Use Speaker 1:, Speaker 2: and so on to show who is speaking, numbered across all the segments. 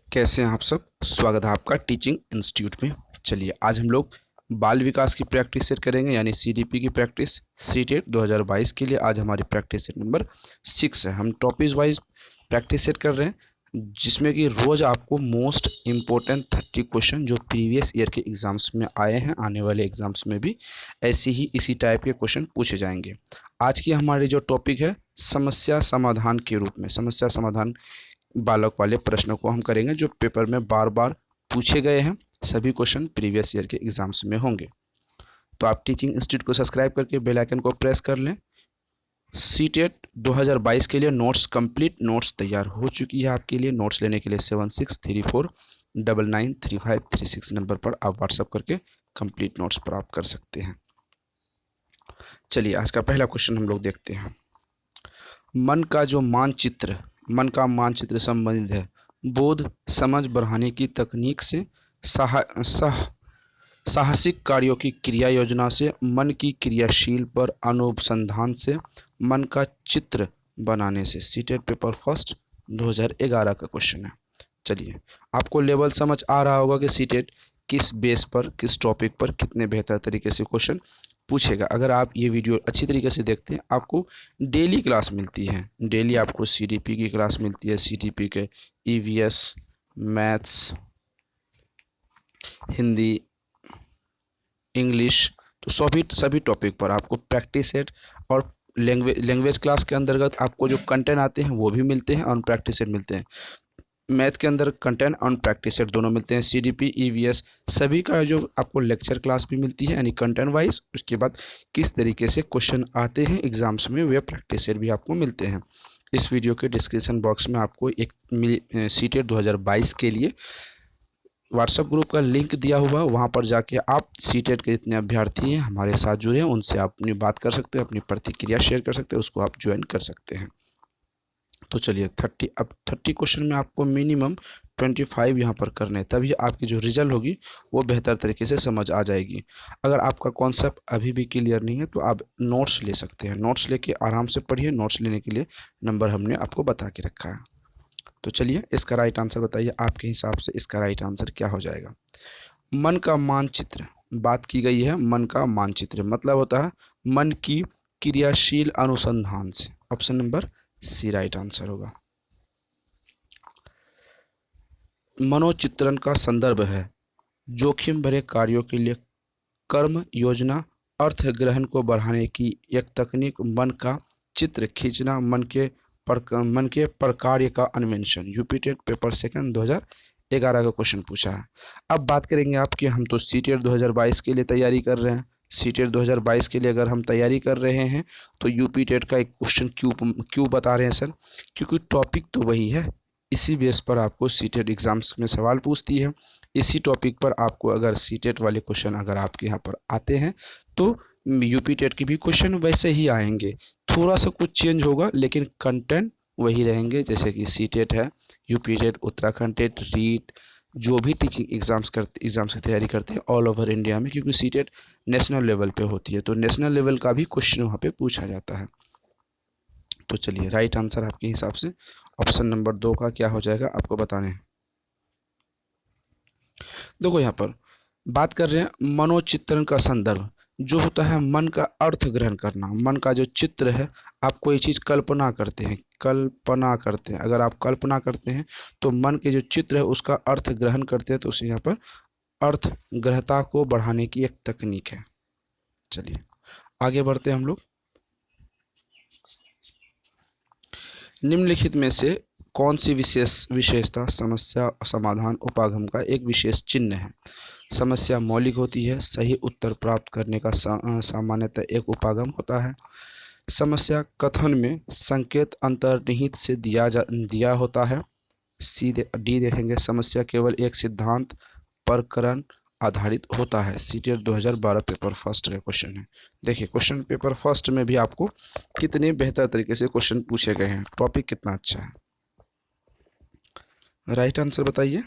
Speaker 1: कैसे हैं आप सब। स्वागत है आपका टीचिंग इंस्टीट्यूट में। चलिए आज हम लोग बाल विकास की प्रैक्टिस सेट करेंगे, यानी सीडीपी की प्रैक्टिस सीटेट 2022 के लिए। आज हमारी प्रैक्टिस सेट नंबर 6 है। हम टॉपिक वाइज प्रैक्टिस सेट कर रहे हैं, जिसमें कि रोज़ आपको मोस्ट इम्पोर्टेंट 30 क्वेश्चन जो प्रीवियस ईयर के एग्ज़ाम्स में आए हैं, आने वाले एग्ज़ाम्स में भी ऐसे ही इसी टाइप के क्वेश्चन पूछे जाएंगे। आज की हमारी जो टॉपिक है, समस्या समाधान के रूप में समस्या समाधान बालक वाले प्रश्नों को हम करेंगे, जो पेपर में बार बार पूछे गए हैं। सभी क्वेश्चन प्रीवियस ईयर के एग्जाम्स में होंगे। तो आप टीचिंग इंस्टीट्यूट को सब्सक्राइब करके बेल आइकन को प्रेस कर लें। सीटेट 2022 के लिए नोट्स कंप्लीट, नोट्स तैयार हो चुकी है आपके लिए। नोट्स लेने के लिए 7634993536 नंबर पर आप व्हाट्सअप करके कंप्लीट नोट्स प्राप्त कर सकते हैं। चलिए आज का पहला क्वेश्चन हम लोग देखते हैं। मन का मानचित्र संबंधित है बोध समझ बढ़ाने की तकनीक से, साहसिक कार्यों की क्रिया योजना से, मन की क्रियाशील पर अनुसंधान से, मन का चित्र बनाने से। सीटेट पेपर फर्स्ट 2011 का क्वेश्चन है। चलिए आपको लेवल समझ आ रहा होगा कि सीटेट किस बेस पर, किस टॉपिक पर कितने बेहतर तरीके से क्वेश्चन पूछेगा। अगर आप ये वीडियो अच्छी तरीके से देखते हैं, आपको डेली क्लास मिलती है। डेली आपको सीडीपी की क्लास मिलती है, सीडीपी के ईवीएस, मैथ्स, हिंदी, इंग्लिश, तो सभी टॉपिक पर आपको प्रैक्टिस सेट और लैंग्वेज क्लास के अंतर्गत आपको जो कंटेंट आते हैं वो भी मिलते हैं और प्रैक्टिस सेट मिलते हैं। मैथ के अंदर कंटेंट और प्रैक्टिस सेट दोनों मिलते हैं। सीडीपी, ईवीएस सभी का जो आपको लेक्चर क्लास भी मिलती है, यानी कंटेंट वाइज। उसके बाद किस तरीके से क्वेश्चन आते हैं एग्जाम्स में, वे प्रैक्टिस सेट भी आपको मिलते हैं। इस वीडियो के डिस्क्रिप्शन बॉक्स में आपको एक सीटेट 2022 के लिए व्हाट्सएप ग्रुप का लिंक दिया हुआ है। वहाँ पर जाके आप सीटेट के जितने अभ्यर्थी हैं हमारे साथ जुड़े हैं, उनसे आप अपनी बात कर सकते हैं, अपनी प्रतिक्रिया शेयर कर सकते हैं, उसको आप ज्वाइन कर सकते हैं। तो चलिए 30 क्वेश्चन में आपको मिनिमम 25 यहाँ पर करने हैं, तभी आपकी जो रिजल्ट होगी वो बेहतर तरीके से समझ आ जाएगी। अगर आपका कॉन्सेप्ट अभी भी क्लियर नहीं है तो आप नोट्स ले सकते हैं। नोट्स लेके आराम से पढ़िए। नोट्स लेने के लिए नंबर हमने आपको बता के रखा है। तो चलिए इसका राइट आंसर बताइए, आपके हिसाब से इसका राइट आंसर क्या हो जाएगा। मन का मानचित्र बात की गई है। मन का मानचित्र मतलब होता है मन की क्रियाशील अनुसंधान से। Option number C right answer होगा। मनोचित्रण का संदर्भ है जोखिम भरे कार्यों के लिए कर्म योजना, अर्थ ग्रहण को बढ़ाने की एक तकनीक, मन का चित्र खींचना, मन के प्रकार्य का अन्वेषण। यूपीटेट पेपर सेकंड 2011 का क्वेश्चन पूछा है। अब बात करेंगे आपकी, हम तो सीटेट 2022 के लिए तैयारी कर रहे हैं। सीटेट 2022 के लिए अगर हम तैयारी कर रहे हैं तो यूपीटेट का एक क्वेश्चन क्यों बता रहे हैं सर, क्योंकि टॉपिक तो वही है। इसी बेस पर आपको सीटेट एग्जाम्स में सवाल पूछती है। इसी टॉपिक पर आपको अगर सीटेट वाले क्वेश्चन अगर आपके यहाँ पर आते हैं तो यूपी टेट के भी क्वेश्चन वैसे ही आएंगे। थोड़ा सा कुछ चेंज होगा लेकिन कंटेंट वही रहेंगे। जैसे कि सीटेट है, UP TET, Uttarakhand TET, REET, जो भी टीचिंग एग्ज़ाम्स की तैयारी करते हैं ऑल ओवर इंडिया में, क्योंकि सीटेट नेशनल लेवल पे होती है तो नेशनल लेवल का भी क्वेश्चन वहाँ पे पूछा जाता है। तो चलिए राइट आंसर आपके हिसाब से ऑप्शन नंबर 2 का क्या हो जाएगा आपको बताने हैं। देखो यहाँ पर बात कर रहे हैं मनोचित्रण का संदर्भ, जो होता है मन का अर्थ ग्रहण करना। मन का जो चित्र है, आप कोई चीज़ कल्पना करते हैं। अगर आप कल्पना करते हैं तो मन के जो चित्र है उसका अर्थ ग्रहण करते हैं, तो उसे यहाँ पर अर्थ ग्रहता को बढ़ाने की एक तकनीक है। चलिए आगे बढ़ते हैं हम लोग। निम्नलिखित में से कौन सी विशेषता समस्या समाधान उपागम का एक विशेष चिन्ह है। समस्या मौलिक होती है, सही उत्तर प्राप्त करने का सामान्यतः एक उपागम होता है। समस्या कथन में संकेत अंतर्निहित से दिया होता है। डी देखेंगे, समस्या केवल एक सिद्धांत प्रकरण आधारित होता है। सीटेट 2012 पेपर फर्स्ट का क्वेश्चन है। देखिए क्वेश्चन पेपर फर्स्ट में भी आपको कितने बेहतर तरीके से क्वेश्चन पूछे गए हैं, टॉपिक कितना अच्छा है। राइट आंसर बताइए।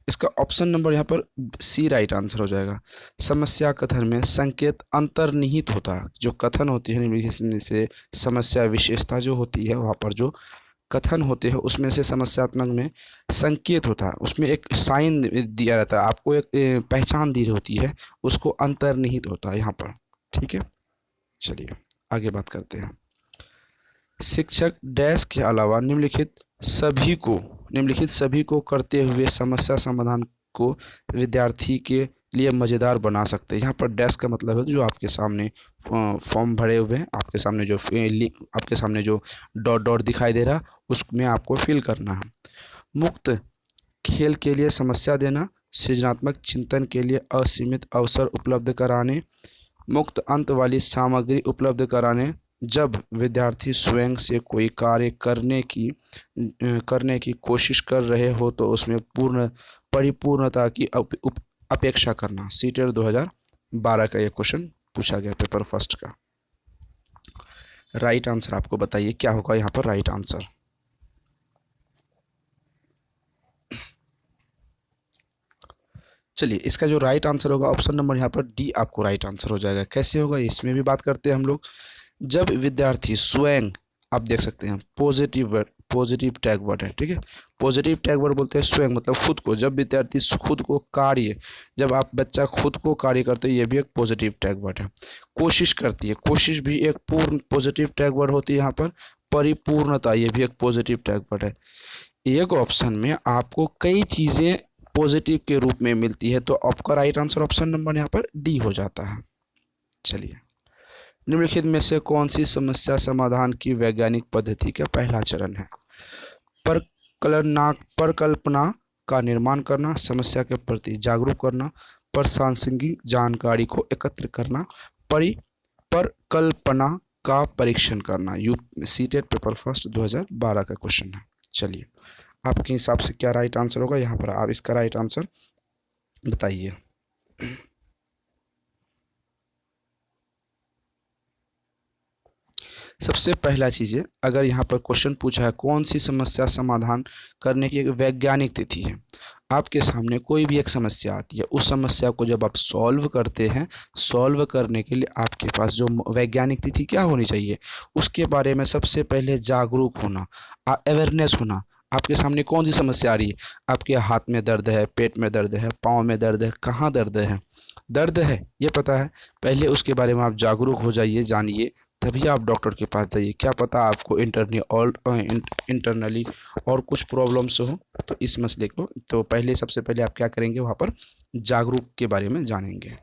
Speaker 1: इसका ऑप्शन नंबर यहाँ पर सी राइट आंसर हो जाएगा। समस्या कथन में संकेत अंतर्निहित होता है। जो कथन होती है निम्नलिखित में से समस्या विशेषता जो होती है वहाँ पर जो कथन होते हैं उसमें से समस्यात्मक में संकेत होता है, उसमें एक साइन दिया रहता है, आपको एक पहचान दी होती है, उसको अंतर्निहित होता है यहाँ पर। ठीक है, चलिए आगे बात करते हैं। शिक्षक डैश के अलावा निम्नलिखित सभी को करते हुए समस्या समाधान को विद्यार्थी के लिए मज़ेदार बना सकते हैं। यहाँ पर डैश का मतलब है जो आपके सामने फॉर्म भरे हुए हैं, आपके सामने जो डॉट डॉट दिखाई दे रहा, उसमें आपको फिल करना है। मुक्त खेल के लिए समस्या देना, सृजनात्मक चिंतन के लिए असीमित अवसर उपलब्ध कराने, मुक्त अंत वाली सामग्री उपलब्ध कराने, जब विद्यार्थी स्वयं से कोई कार्य करने की कोशिश कर रहे हो तो उसमें परिपूर्णता की अपेक्षा करना। सीटेट 2012 का ये क्वेश्चन पूछा गया, पेपर फर्स्ट का। राइट आंसर आपको बताइए क्या होगा यहाँ पर राइट आंसर। चलिए इसका जो राइट आंसर होगा ऑप्शन नंबर यहाँ पर डी आपको राइट आंसर हो जाएगा। कैसे होगा इसमें भी बात करते हैं हम लोग। जब विद्यार्थी स्वयं, आप देख सकते हैं पॉजिटिव टैग वर्ड है, ठीक है, पॉजिटिव टैग वर्ड बोलते हैं स्वयं, मतलब खुद को। जब विद्यार्थी खुद को जब आप बच्चा खुद को कार्य करते हैं, ये भी एक पॉजिटिव टैग वर्ड है। कोशिश करती है, कोशिश भी एक पूर्ण पॉजिटिव टैग वर्ड होती है यहाँ पर। परिपूर्णता, ये भी एक पॉजिटिव टैग वर्ड है। एक ऑप्शन में आपको कई चीज़ें पॉजिटिव के रूप में मिलती है, तो आपका राइट आंसर ऑप्शन नंबर यहाँ पर डी हो जाता है। चलिए, निम्नलिखित में से कौन सी समस्या समाधान की वैज्ञानिक पद्धति का पहला चरण है? परिकल्पना का निर्माण करना, समस्या के प्रति जागरूक करना, प्रासंगिक जानकारी को एकत्र करना, परिकल्पना का परीक्षण करना। सीटेट पेपर फर्स्ट 2012 का क्वेश्चन है। चलिए, आपके हिसाब से क्या राइट आंसर होगा यहाँ पर, आप इसका राइट आंसर बताइए। सबसे पहला चीज़ है, अगर यहाँ पर क्वेश्चन पूछा है कौन सी समस्या समाधान करने की एक वैज्ञानिक तिथि है, आपके सामने कोई भी एक समस्या आती है, उस समस्या को जब आप सॉल्व करते हैं, सॉल्व करने के लिए आपके पास जो वैज्ञानिक तिथि क्या होनी चाहिए, उसके बारे में सबसे पहले जागरूक होना, अवेयरनेस होना। आपके सामने कौन सी समस्या आ रही है, आपके हाथ में दर्द है, पेट में दर्द है, पाँव में दर्द है, कहाँ दर्द है ये पता है, पहले उसके बारे में आप जागरूक हो जाइए, जानिए, तभी आप डॉक्टर के पास जाइए। क्या पता आपको इंटरनली और कुछ प्रॉब्लम्स हो, तो इस मसले को तो सबसे पहले आप क्या करेंगे, वहाँ पर जागरूक के बारे में जानेंगे।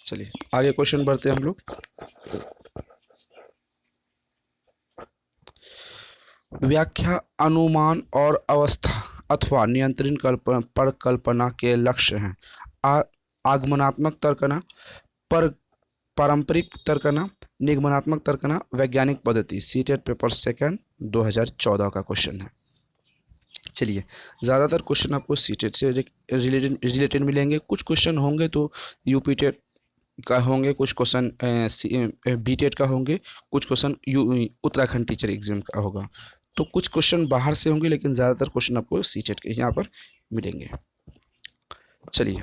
Speaker 1: चलिए आगे क्वेश्चन बढ़ते हैं हम लोग। व्याख्या अनुमान और अवस्था अथवा नियंत्रण कल्पना के लक्ष्य हैं। आगमनात्मक तर्कना, पर पारंपरिक तर्कना, निगमनात्मक तर्कना, वैज्ञानिक पद्धति। सीटेट पेपर सेकंड 2014 का क्वेश्चन है। चलिए, ज़्यादातर क्वेश्चन आपको सीटेट से रिलेटेड मिलेंगे, कुछ क्वेश्चन होंगे तो यूपी टेट का होंगे, कुछ क्वेश्चन बी टेट का होंगे, कुछ क्वेश्चन उत्तराखंड टीचर एग्जाम का होगा, तो कुछ क्वेश्चन बाहर से होंगे, लेकिन ज़्यादातर क्वेश्चन आपको सीटेट के यहाँ पर मिलेंगे। चलिए,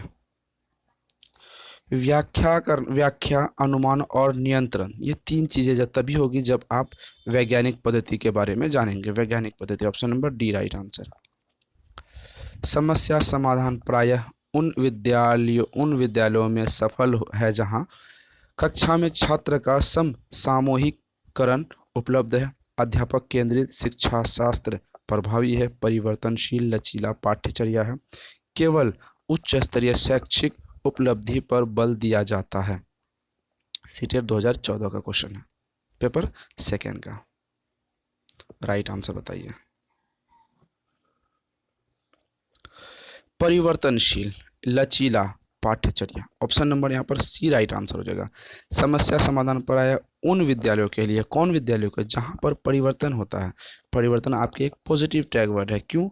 Speaker 1: व्याख्या, अनुमान और नियंत्रण, ये तीन चीज़ें जब तभी होगी जब आप वैज्ञानिक पद्धति के बारे में जानेंगे। वैज्ञानिक पद्धति option number D right answer. समस्या समाधान प्रायः उन विद्यालयों में सफल है जहां कक्षा में छात्र का सामूहिककरण उपलब्ध है, अध्यापक केंद्रित शिक्षा शास्त्र प्रभावी है, परिवर्तनशील लचीला पाठ्यचर्या है, केवल उच्च स्तरीय शैक्षिक उपलब्धि पर बल दिया जाता है। सीटेट 2014 का क्वेश्चन है, पेपर सेकेंड का। राइट आंसर बताइए। परिवर्तनशील लचीला पाठ्यचर्या, ऑप्शन नंबर यहाँ पर सी राइट आंसर हो जाएगा। समस्या समाधान प्रायः उन विद्यालयों के लिए, कौन विद्यालयों के, जहाँ पर परिवर्तन होता है। परिवर्तन आपके एक पॉजिटिव टैग वर्ड है। क्यों?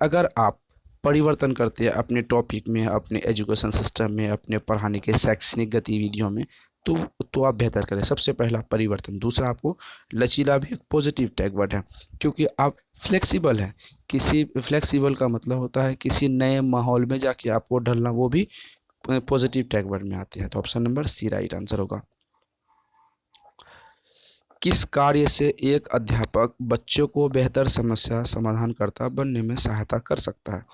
Speaker 1: अगर आप परिवर्तन करते हैं अपने टॉपिक में, अपने एजुकेशन सिस्टम में, अपने पढ़ाने के शैक्षणिक गतिविधियों में, तो आप बेहतर करें। सबसे पहला परिवर्तन। दूसरा, आपको लचीला भी एक पॉजिटिव टैग वर्ड है, क्योंकि आप फ्लेक्सिबल है। फ्लेक्सिबल का मतलब होता है किसी नए माहौल में जाके आपको ढलना, वो भी पॉजिटिव टैग वर्ड में आते हैं। तो option number C right answer होगा। किस कार्य से एक अध्यापक बच्चों को बेहतर समस्या समाधानकर्ता बनने में सहायता कर सकता है?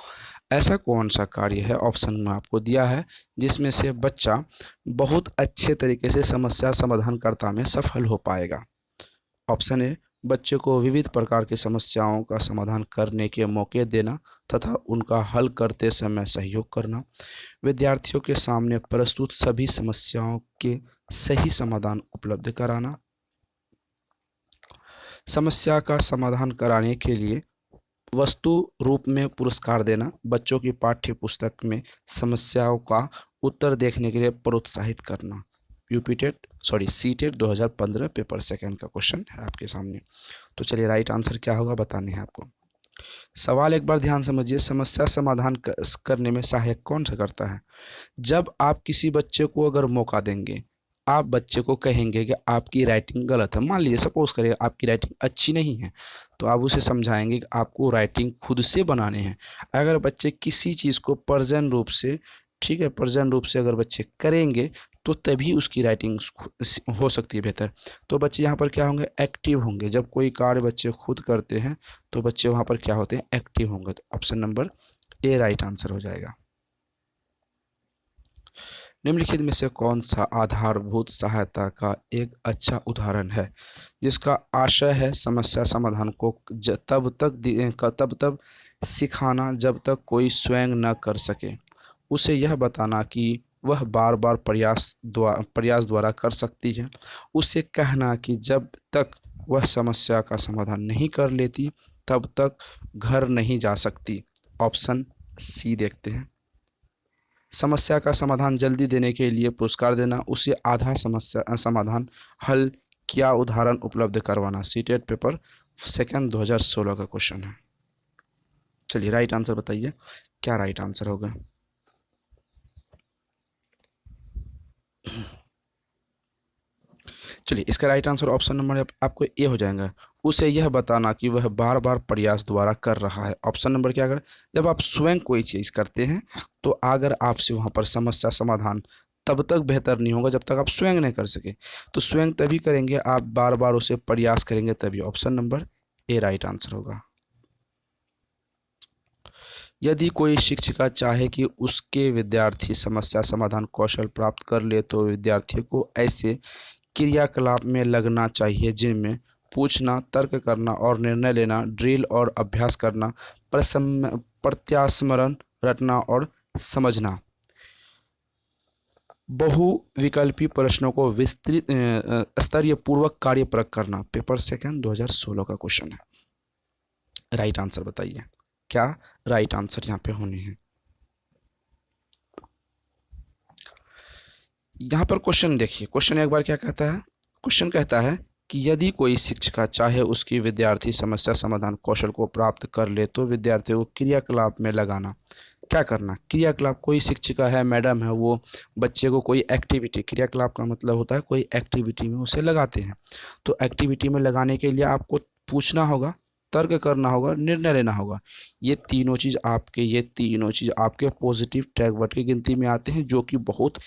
Speaker 1: ऐसा कौन सा कार्य है, ऑप्शन में आपको दिया है, जिसमें से बच्चा बहुत अच्छे तरीके से समस्या समाधानकर्ता में सफल हो पाएगा? ऑप्शन ए, बच्चे को विविध प्रकार की समस्याओं का समाधान करने के मौके देना तथा उनका हल करते समय सहयोग करना, विद्यार्थियों के सामने प्रस्तुत सभी समस्याओं के सही समाधान उपलब्ध कराना, समस्या का समाधान कराने के लिए वस्तु रूप में पुरस्कार देना, बच्चों की पाठ्य पुस्तक में समस्याओं का उत्तर देखने के लिए प्रोत्साहित करना। सीटेट 2015 पेपर सेकंड का क्वेश्चन है आपके सामने। तो चलिए राइट आंसर क्या होगा बताने हैं आपको। सवाल एक बार ध्यान समझिए, समस्या समाधान करने में सहायक कौन सा करता है? जब आप किसी बच्चे को अगर मौका देंगे, आप बच्चे को कहेंगे कि आपकी राइटिंग गलत है, मान लीजिए सपोज करिए आपकी राइटिंग अच्छी नहीं है, तो आप उसे समझाएंगे कि आपको राइटिंग खुद से बनाने हैं। अगर बच्चे किसी चीज़ को प्रेजेंट रूप से, ठीक है, प्रेजेंट रूप से अगर बच्चे करेंगे तो तभी उसकी राइटिंग हो सकती है बेहतर। तो बच्चे यहाँ पर क्या होंगे? एक्टिव होंगे। जब कोई कार्य बच्चे खुद करते हैं तो बच्चे वहाँ पर क्या होते हैं? एक्टिव होंगे। तो option number A right answer हो जाएगा। निम्नलिखित में से कौन सा आधारभूत सहायता का एक अच्छा उदाहरण है जिसका आशय है समस्या समाधान को तब तक सिखाना जब तक कोई स्वयं न कर सके, उसे यह बताना कि वह बार बार प्रयास द्वारा कर सकती है, उसे कहना कि जब तक वह समस्या का समाधान नहीं कर लेती तब तक घर नहीं जा सकती। ऑप्शन सी देखते हैं। समस्या का समाधान जल्दी देने के लिए पुरस्कार देना, उसे आधा समस्या समाधान हल किया उदाहरण उपलब्ध करवाना। सीटेट पेपर सेकंड 2016 का क्वेश्चन है। चलिए राइट आंसर बताइए, क्या राइट आंसर होगा? चलिए इसका राइट आंसर ऑप्शन नंबर आपको ए हो जाएगा। उसे यह बताना कि वह बार बार प्रयास द्वारा कर रहा है। ऑप्शन नंबर क्या कर? जब आप स्वयं कोई चीज़ करते हैं तो अगर आपसे वहाँ पर समस्या समाधान तब तक बेहतर नहीं होगा जब तक आप स्वयं नहीं कर सके। तो स्वयं तभी करेंगे, आप बार बार उसे प्रयास करेंगे तभी। Option number A right answer होगा। यदि कोई शिक्षिका चाहे कि उसके विद्यार्थी समस्या समाधान कौशल प्राप्त कर ले तो विद्यार्थियों को ऐसे क्रियाकलाप में लगना चाहिए जिनमें पूछना, तर्क करना और निर्णय लेना, ड्रिल और अभ्यास करना, प्रत्यास्मरण रटना और समझना, बहुविकल्पी प्रश्नों को विस्तृत स्तरीय पूर्वक कार्य प्रयोग करना। पेपर सेकंड 2016 का क्वेश्चन है। राइट आंसर बताइए, क्या राइट आंसर यहाँ पे होने हैं? यहाँ पर क्वेश्चन देखिए, क्वेश्चन एक बार क्या कहता है? क्वेश्चन कहता है कि यदि कोई शिक्षिका चाहे उसकी विद्यार्थी समस्या समाधान कौशल को प्राप्त कर ले तो विद्यार्थियों को क्रियाकलाप में लगाना। क्या करना? क्रियाकलाप, कोई शिक्षिका है, मैडम है, वो बच्चे को कोई एक्टिविटी, क्रियाकलाप का मतलब होता है कोई एक्टिविटी में उसे लगाते हैं। तो एक्टिविटी में लगाने के लिए आपको पूछना होगा, तर्क करना होगा, निर्णय लेना होगा। ये तीनों चीज़ आपके पॉजिटिव टैग वर्ड की गिनती में आते हैं जो कि बहुत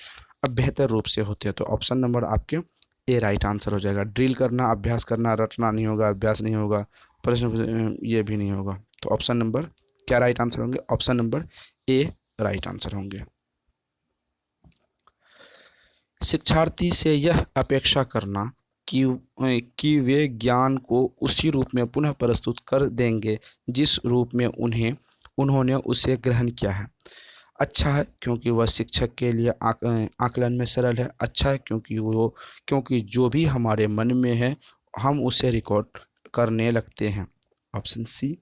Speaker 1: बेहतर रूप से होते हैं। तो ऑप्शन नंबर आपके ए राइट आंसर हो जाएगा। ड्रिल करना, अभ्यास करना, रटना नहीं होगा, अभ्यास नहीं होगा, प्रश्न ये भी नहीं होगा। तो ऑप्शन नंबर क्या राइट आंसर होंगे? Option number A right answer होंगे। शिक्षार्थी से यह अपेक्षा करना कि वे ज्ञान को उसी रूप में पुनः प्रस्तुत कर देंगे जिस रूप में उन्होंने उसे ग्रहण किया है। अच्छा है क्योंकि वह शिक्षक के लिए आकलन में सरल है। अच्छा है क्योंकि जो भी हमारे मन में है हम उसे रिकॉर्ड करने लगते हैं। Option C.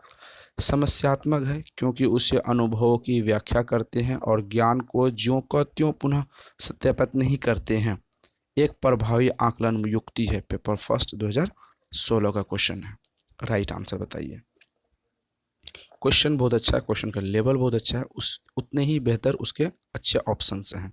Speaker 1: समस्यात्मक है क्योंकि उसे अनुभवों की व्याख्या करते हैं और ज्ञान को ज्यों का त्यों पुनः सत्यापित नहीं करते हैं। एक प्रभावी आकलन युक्ति है। पेपर फर्स्ट 2016 का क्वेश्चन है। राइट आंसर बताइए। क्वेश्चन बहुत अच्छा है, क्वेश्चन का लेवल बहुत अच्छा है, उतने ही बेहतर उसके अच्छे ऑप्शंस हैं।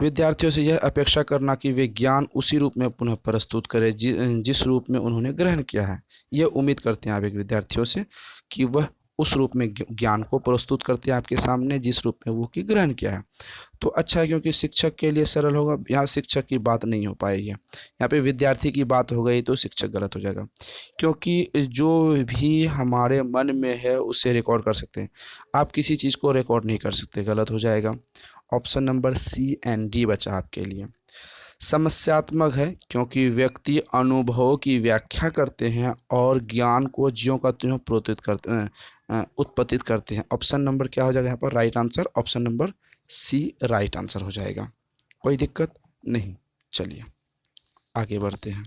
Speaker 1: विद्यार्थियों से यह अपेक्षा करना कि वे ज्ञान उसी रूप में पुनः प्रस्तुत करें जिस रूप में उन्होंने ग्रहण किया है। यह उम्मीद करते हैं आप एक विद्यार्थियों से कि वह उस रूप में ज्ञान को प्रस्तुत करते हैं आपके सामने जिस रूप में वो की ग्रहण किया है। तो अच्छा है, क्योंकि शिक्षक के लिए सरल होगा। यहाँ शिक्षक की बात नहीं हो पाएगी, यहाँ पे विद्यार्थी की बात हो गई तो शिक्षक गलत हो जाएगा, क्योंकि जो भी हमारे मन में है उसे रिकॉर्ड कर सकते हैं, आप किसी चीज़ को रिकॉर्ड नहीं कर सकते, गलत हो जाएगा। Option number C and D बचा आपके लिए। समस्यात्मक है क्योंकि व्यक्ति अनुभवों की व्याख्या करते हैं और ज्ञान को ज्यों का त्यों प्रोत्साहित करते हैं, उत्पत्तित करते हैं। ऑप्शन नंबर क्या हो जाएगा यहाँ पर right answer? Option number C right answer हो जाएगा। कोई दिक्कत नहीं। चलिए आगे बढ़ते हैं।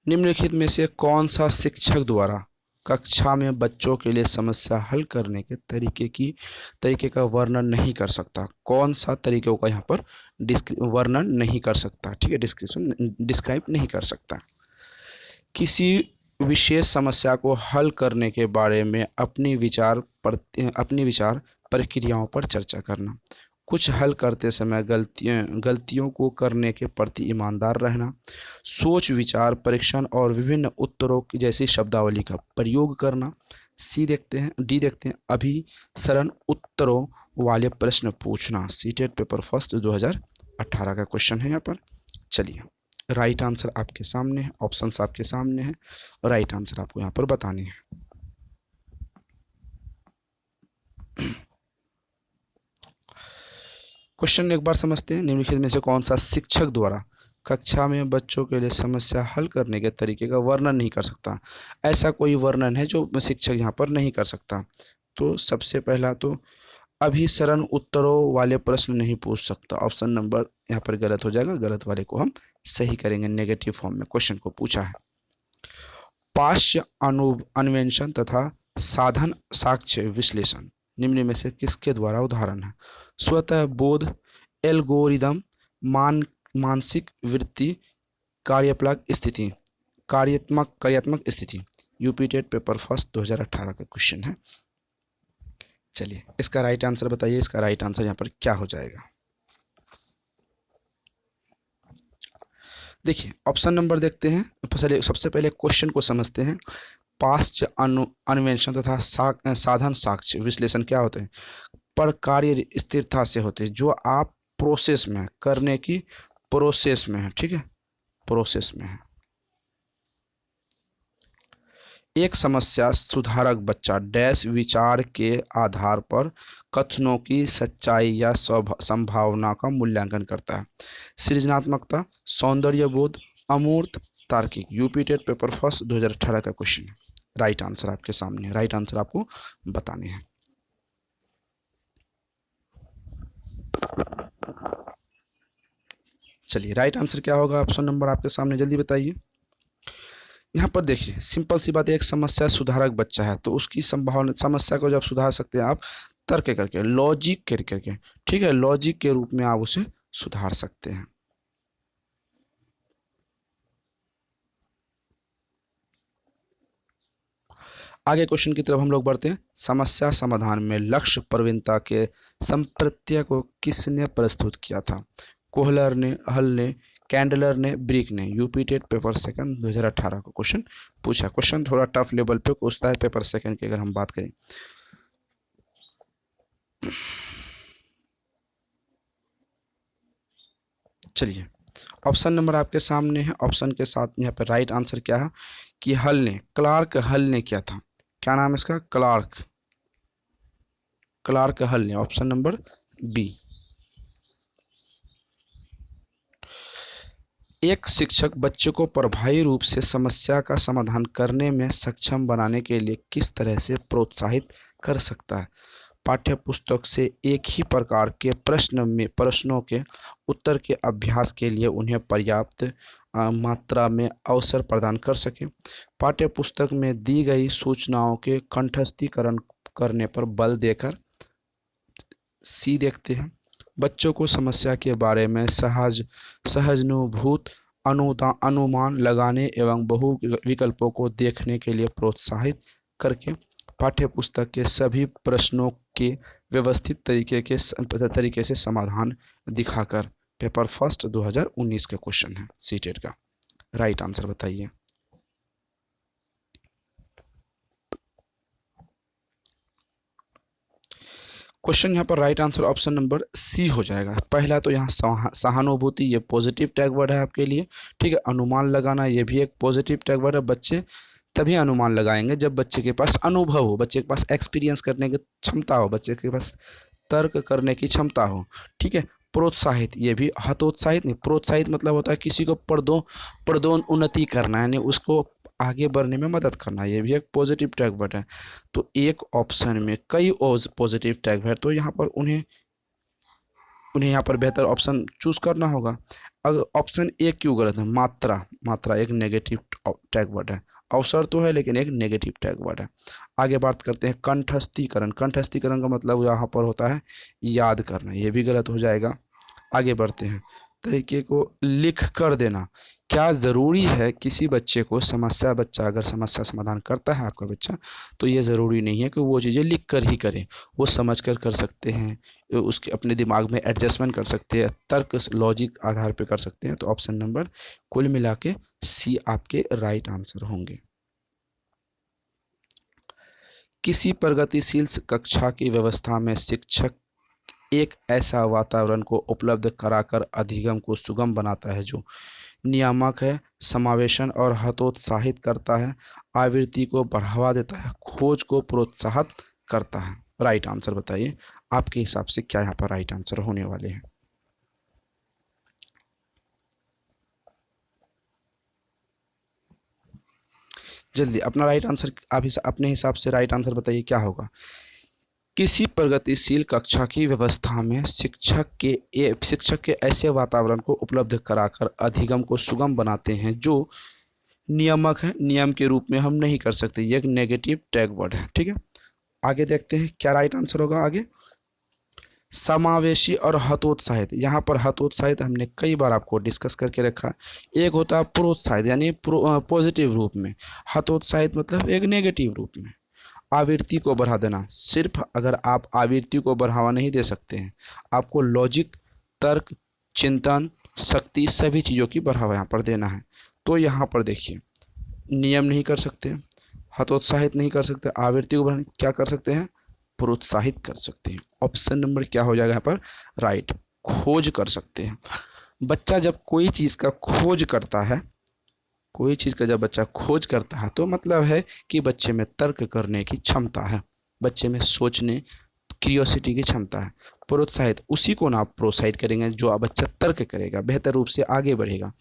Speaker 1: निम्नलिखित में से कौन सा शिक्षक द्वारा कक्षा में बच्चों के लिए समस्या हल करने के तरीके का वर्णन नहीं कर सकता? कौन सा तरीकों का यहाँ पर वर्णन नहीं कर सकता? ठीक है, डिस्क्राइब नहीं कर सकता। किसी विशेष समस्या को हल करने के बारे में अपनी विचार प्रक्रियाओं पर चर्चा करना, कुछ हल करते समय गलतियों को करने के प्रति ईमानदार रहना, सोच विचार परीक्षण और विभिन्न उत्तरों की जैसी शब्दावली का प्रयोग करना। डी देखते हैं अभिसरण उत्तरों वाले प्रश्न पूछना। सीटेट पेपर फर्स्ट 2018 का क्वेश्चन है यहाँ पर। चलिए राइट आंसर आपके सामने है, ऑप्शंस आपके सामने हैं, और राइट आंसर आपको यहाँ पर बताने हैं। क्वेश्चन एक बार समझते हैं। निम्नलिखित में से कौन सा शिक्षक द्वारा कक्षा में बच्चों के लिए समस्या हल करने के तरीके का वर्णन नहीं कर सकता? ऐसा कोई वर्णन है जो शिक्षक यहाँ पर नहीं कर सकता? तो सबसे पहला तो अभिसरण उत्तरों वाले प्रश्न नहीं पूछ सकता। ऑप्शन नंबर यहाँ पर गलत हो जाएगा, गलत वाले को हम सही करेंगे, नेगेटिव फॉर्म में क्वेश्चन को पूछा है। पाश्य अन्वेषण तथा साधन साक्ष्य विश्लेषण निम्न में से किसके द्वारा उदाहरण है? स्वतः बोध, एल्गोरिदम, मानसिक वृत्ति, कार्यात्मक स्थिति। यूपी टेट पेपर फर्स्ट 2018 का क्वेश्चन है। चलिए इसका राइट आंसर बताइए। इसका राइट आंसर यहाँ पर क्या हो जाएगा? देखिए ऑप्शन नंबर देखते हैं। सबसे पहले क्वेश्चन को समझते हैं। पाश्य अन्वेषण तथा साधन साक्ष्य विश्लेषण क्या होते हैं? पर कार्य स्थिरता से होते हैं, जो आप प्रोसेस में करने की प्रोसेस में है। ठीक है, प्रोसेस में है। एक समस्या सुधारक बच्चा डैश विचार के आधार पर कथनों की सच्चाई या संभावना का मूल्यांकन करता है। सृजनात्मकता, सौंदर्य बोध, अमूर्त, तार्किक। यूपी टेट पेपर फर्स्ट 2018 का क्वेश्चन है। राइट आंसर आपके सामने, राइट आंसर आपको बताने हैं। चलिए राइट आंसर क्या होगा? ऑप्शन नंबर आपके सामने, जल्दी बताइए। यहाँ पर देखिए सिंपल सी बात है, एक समस्या सुधारक बच्चा है तो उसकी संभावना, समस्या को जब सुधार सकते हैं आप तर्क करके, लॉजिक करके। ठीक है, लॉजिक के रूप में आप उसे सुधार सकते हैं। आगे क्वेश्चन की तरफ हम लोग बढ़ते हैं। समस्या समाधान में लक्ष्य प्रवीणता के संप्रत्यय को किसने प्रस्तुत किया था? कोहलर ने, हल ने, कैंडलर ने, ब्रिक ने। यूपी टेट पेपर सेकंड 2018 को क्वेश्चन पूछा। क्वेश्चन थोड़ा टफ लेवल पे पूछता है पेपर सेकंड की अगर हम बात करें। चलिए ऑप्शन नंबर आपके सामने है। ऑप्शन के साथ यहाँ पे राइट आंसर क्या है कि हल ने, क्लार्क हल ने किया था। क्या नाम है इसका? क्लार्क हल ने। Option number B. एक शिक्षक बच्चे को प्रभावी रूप से समस्या का समाधान करने में सक्षम बनाने के लिए किस तरह से प्रोत्साहित कर सकता है? पाठ्यपुस्तक से एक ही प्रकार के प्रश्नों के उत्तर के अभ्यास के लिए उन्हें पर्याप्त मात्रा में अवसर प्रदान कर सके। पाठ्यपुस्तक में दी गई सूचनाओं के कंठस्थीकरण करने पर बल देकर। सी देखते हैं बच्चों को समस्या के बारे में सहजनुभूत अनुमान लगाने एवं बहु विकल्पों को देखने के लिए प्रोत्साहित करके। पाठ्यपुस्तक के सभी प्रश्नों के व्यवस्थित तरीके से समाधान दिखाकर। पेपर फर्स्ट 2019 का क्वेश्चन है सीटेट का। राइट आंसर बताइए। क्वेश्चन यहाँ पर right answer option number C हो जाएगा। पहला तो यहाँ सहानुभूति, ये पॉजिटिव टैग वर्ड है आपके लिए, ठीक है। अनुमान लगाना, ये भी एक पॉजिटिव टैग वर्ड है। बच्चे तभी अनुमान लगाएंगे जब बच्चे के पास अनुभव हो, बच्चे के पास एक्सपीरियंस करने की क्षमता हो, बच्चे के पास तर्क करने की क्षमता हो, ठीक है। प्रोत्साहित, ये भी हतोत्साहित नहीं, प्रोत्साहित मतलब होता है किसी को पदोन्नति करना, यानी उसको आगे बढ़ने में मदद करना, ये भी एक पॉजिटिव टैग वर्ड है। तो एक ऑप्शन में कई पॉजिटिव टैग वर्ड, तो यहाँ पर उन्हें यहाँ पर बेहतर ऑप्शन चूज करना होगा। अगर ऑप्शन ए क्यों गलत है? मात्रा, मात्रा एक नेगेटिव टैग वर्ड है। अवसर तो है लेकिन एक नेगेटिव टैग वर्ड है। आगे बात करते हैं कंठस्थीकरण। कंठस्थीकरण का मतलब यहाँ पर होता है याद करना, ये भी गलत हो जाएगा। आगे बढ़ते हैं, तरीके को लिख कर देना। क्या ज़रूरी है किसी बच्चे को बच्चा अगर समस्या समाधान करता है आपका बच्चा, तो ये ज़रूरी नहीं है कि वो चीज़ें लिख कर ही करें, वो समझ कर सकते हैं, उसके अपने दिमाग में एडजस्टमेंट कर सकते हैं, तर्क लॉजिक आधार पे कर सकते हैं। तो ऑप्शन नंबर कुल मिला के सी आपके राइट आंसर होंगे। किसी प्रगतिशील कक्षा की व्यवस्था में शिक्षक एक ऐसा वातावरण को उपलब्ध कराकर अधिगम को सुगम बनाता है जो नियामक है, समावेशन और हतोत्साहित करता है, आवृत्ति को बढ़ावा देता है, खोज को प्रोत्साहित करता है। राइट आंसर बताइए आपके हिसाब से क्या यहाँ पर राइट आंसर होने वाले हैं। जल्दी अपना राइट आंसर आप अपने हिसाब से राइट आंसर बताइए क्या होगा। किसी प्रगतिशील कक्षा की व्यवस्था में शिक्षक के ऐसे वातावरण को उपलब्ध कराकर अधिगम को सुगम बनाते हैं जो नियामक है, नियम के रूप में हम नहीं कर सकते, ये एक नेगेटिव टैग वर्ड है, ठीक है। आगे देखते हैं क्या राइट आंसर होगा। आगे समावेशी और हतोत्साहित, यहाँ पर हतोत्साहित हमने कई बार आपको डिस्कस करके रखा। एक होता है प्रोत्साहित यानी पॉजिटिव रूप में, हतोत्साहित मतलब एक नेगेटिव रूप में। आवृत्ति को बढ़ा देना, सिर्फ अगर आप आवृत्ति को बढ़ावा नहीं दे सकते हैं, आपको लॉजिक, तर्क, चिंतन शक्ति सभी चीज़ों की बढ़ावा यहाँ पर देना है। तो यहाँ पर देखिए नियम नहीं कर सकते, हतोत्साहित नहीं कर सकते, आवृत्ति को बढ़ाने क्या कर सकते हैं? प्रोत्साहित कर सकते हैं। ऑप्शन नंबर क्या हो जाएगा यहाँ पर राइट? खोज कर सकते हैं। बच्चा जब कोई चीज़ का खोज करता है, कोई चीज़ का जब बच्चा खोज करता है तो मतलब है कि बच्चे में तर्क करने की क्षमता है, बच्चे में सोचने क्यूरियोसिटी की क्षमता है। प्रोत्साहित उसी को ना आप प्रोत्साहित करेंगे जो आप बच्चा तर्क करेगा, बेहतर रूप से आगे बढ़ेगा।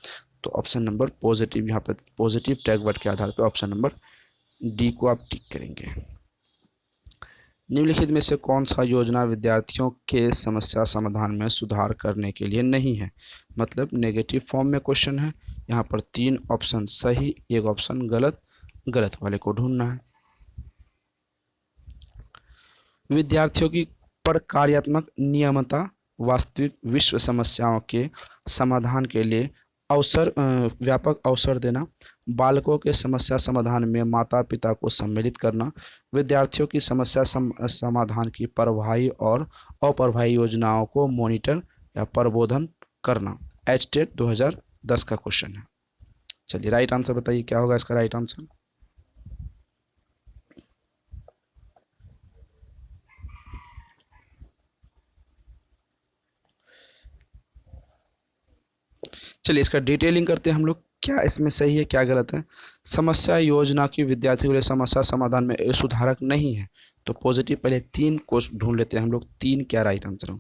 Speaker 1: तो ऑप्शन नंबर पॉजिटिव, यहाँ पर पॉजिटिव टैग वर्ड के आधार पर ऑप्शन नंबर डी को आप टिक करेंगे। निम्नलिखित में से कौन सा योजना विद्यार्थियों के समस्या समाधान में सुधार करने के लिए नहीं है? मतलब नेगेटिव फॉर्म में क्वेश्चन है। यहाँ पर 3 ऑप्शन सही, एक ऑप्शन गलत, गलत वाले को ढूंढना है। विद्यार्थियों की पर कार्यात्मक नियमता वास्तविक विश्व समस्याओं के समाधान के लिए व्यापक अवसर देना, बालकों के समस्या समाधान में माता पिता को सम्मिलित करना, विद्यार्थियों की समस्या समाधान की प्रभावी और अप्रभावी योजनाओं को मॉनिटर या प्रबोधन करना। एचटेट 2010 का क्वेश्चन है। चलिए राइट आंसर बताइए क्या होगा इसका राइट आंसर। चलिए इसका डिटेलिंग करते हैं हम लोग, क्या इसमें सही है क्या गलत है। समस्या योजना की विद्यार्थियों के लिए समस्या समाधान में सुधारक नहीं है, तो पॉजिटिव पहले 3 को ढूंढ लेते हैं हम लोग, 3 क्या राइट आंसर हो।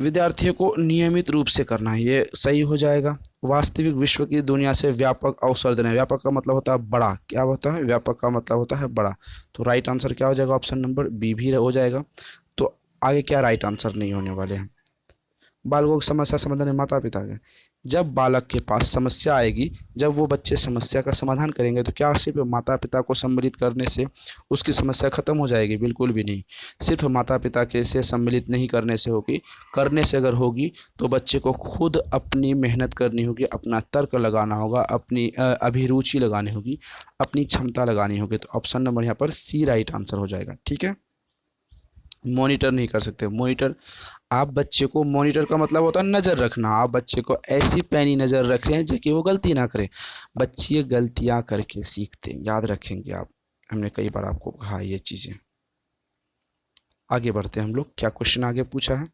Speaker 1: विद्यार्थियों को नियमित रूप से करना है, ये सही हो जाएगा। वास्तविक विश्व की दुनिया से व्यापक अवसर देना, व्यापक का मतलब होता है बड़ा, क्या होता है व्यापक का मतलब होता है बड़ा। तो राइट आंसर क्या हो जाएगा? ऑप्शन नंबर बी भी हो जाएगा। तो आगे क्या राइट आंसर नहीं होने वाले हैं। बालकों की समस्या समाधान में माता पिता के, जब बालक के पास समस्या आएगी, जब वो बच्चे समस्या का समाधान करेंगे तो क्या सिर्फ माता पिता को सम्मिलित करने से उसकी समस्या खत्म हो जाएगी? बिल्कुल भी नहीं। सिर्फ माता पिता के से सम्मिलित नहीं करने से होगी, करने से अगर होगी तो बच्चे को खुद अपनी मेहनत करनी होगी, अपना तर्क लगाना होगा, अपनी अभिरुचि लगानी होगी, अपनी क्षमता लगानी होगी। तो ऑप्शन नंबर यहाँ पर सी राइट आंसर हो जाएगा, ठीक है। मॉनिटर नहीं कर सकते। मॉनिटर, आप बच्चे को, मॉनिटर का मतलब होता है नज़र रखना, आप बच्चे को ऐसी पैनी नज़र रख रहे हैं जो कि वो गलती ना करे। बच्चे गलतियां करके सीखते हैं, याद रखेंगे आप, हमने कई बार आपको कहा ये चीज़ें। आगे बढ़ते हैं हम लोग, क्या क्वेश्चन आगे पूछा है।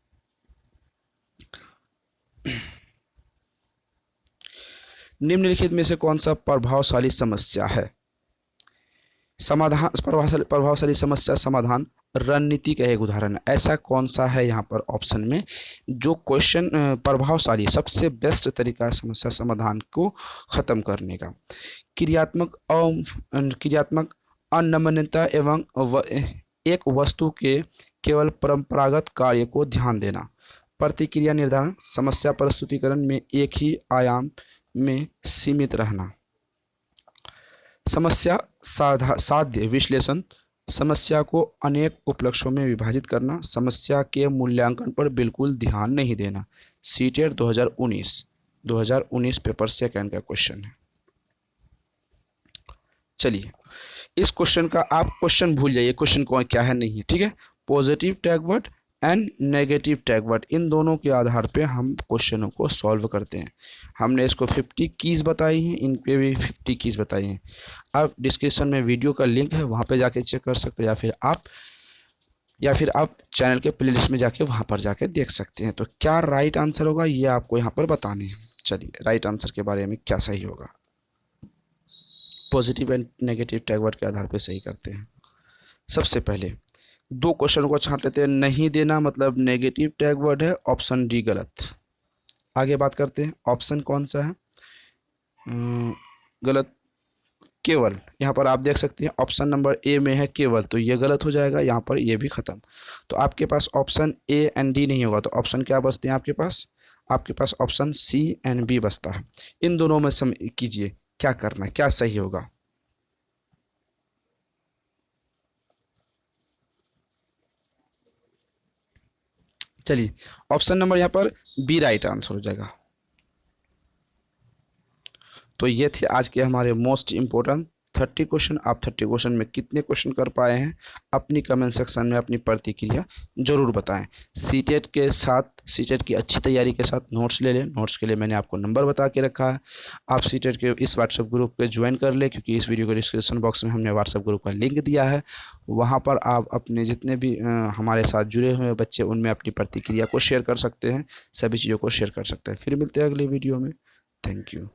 Speaker 1: निम्नलिखित में से कौन सा प्रभावशाली समस्या है। समाधान, प्रभावशाली समस्या समाधान रणनीति का एक उदाहरण है। ऐसा कौन सा है यहाँ पर ऑप्शन में जो क्वेश्चन प्रभावशाली, सबसे बेस्ट तरीका है समस्या समाधान को खत्म करने का। क्रियात्मक अनमन्यता एवं एक वस्तु के केवल परंपरागत कार्य को ध्यान देना। प्रतिक्रिया निर्धारण, समस्या प्रस्तुतिकरण में एक ही आयाम में सीमित रहना। समस्या साध्य विश्लेषण, समस्या को अनेक उपलक्ष्यों में विभाजित करना। समस्या के मूल्यांकन पर बिल्कुल ध्यान नहीं देना। सीटेट 2019 पेपर सेकंड का क्वेश्चन है। चलिए इस क्वेश्चन का आप क्वेश्चन भूल जाइए, क्वेश्चन कौन क्या है नहीं है, ठीक है। Positive tag word and negative tag word, इन दोनों के आधार पे हम क्वेश्चनों को सॉल्व करते हैं। हमने इसको 50 कीज बताई हैं, इन पे भी 50 कीज बताई हैं। आप डिस्क्रिप्शन में वीडियो का लिंक है, वहाँ पे जाके चेक कर सकते हैं, या फिर आप चैनल के प्लेलिस्ट में जाके वहाँ पर जाके देख सकते हैं। तो क्या राइट आंसर होगा ये आपको यहाँ पर बताने हैं। चलिए राइट आंसर के बारे में क्या सही होगा, positive and negative tag word के आधार पर सही करते हैं। सबसे पहले दो क्वेश्चन को छांट लेते हैं। नहीं देना मतलब नेगेटिव टैग वर्ड है, ऑप्शन डी गलत। आगे बात करते हैं, ऑप्शन कौन सा है गलत, केवल। यहाँ पर आप देख सकते हैं ऑप्शन नंबर ए में है केवल, तो ये गलत हो जाएगा, यहाँ पर ये भी खत्म। तो आपके पास ऑप्शन ए एंड डी नहीं होगा, तो ऑप्शन क्या बचते हैं आपके पास ऑप्शन सी एंड बी बचता है। इन दोनों में सम कीजिए क्या करना है, क्या सही होगा। चलिए ऑप्शन नंबर यहाँ पर बी राइट आंसर हो जाएगा। तो ये थे आज के हमारे मोस्ट इम्पोर्टेंट 30 क्वेश्चन। आप 30 क्वेश्चन में कितने क्वेश्चन कर पाए हैं अपनी कमेंट सेक्शन में अपनी प्रतिक्रिया जरूर बताएं। सीटेट के साथ, सीटेट की अच्छी तैयारी के साथ नोट्स ले लें। नोट्स के लिए मैंने आपको नंबर बता के रखा है, आप सीटेट के इस व्हाट्सएप ग्रुप पे ज्वाइन कर लें, क्योंकि इस वीडियो के डिस्क्रिप्शन बॉक्स में हमने व्हाट्सएप ग्रुप का लिंक दिया है। वहाँ पर आप अपने जितने भी हमारे साथ जुड़े हुए बच्चे उनमें अपनी प्रतिक्रिया को शेयर कर सकते हैं, सभी चीज़ों को शेयर कर सकते हैं। फिर मिलते हैं अगली वीडियो में। Thank you.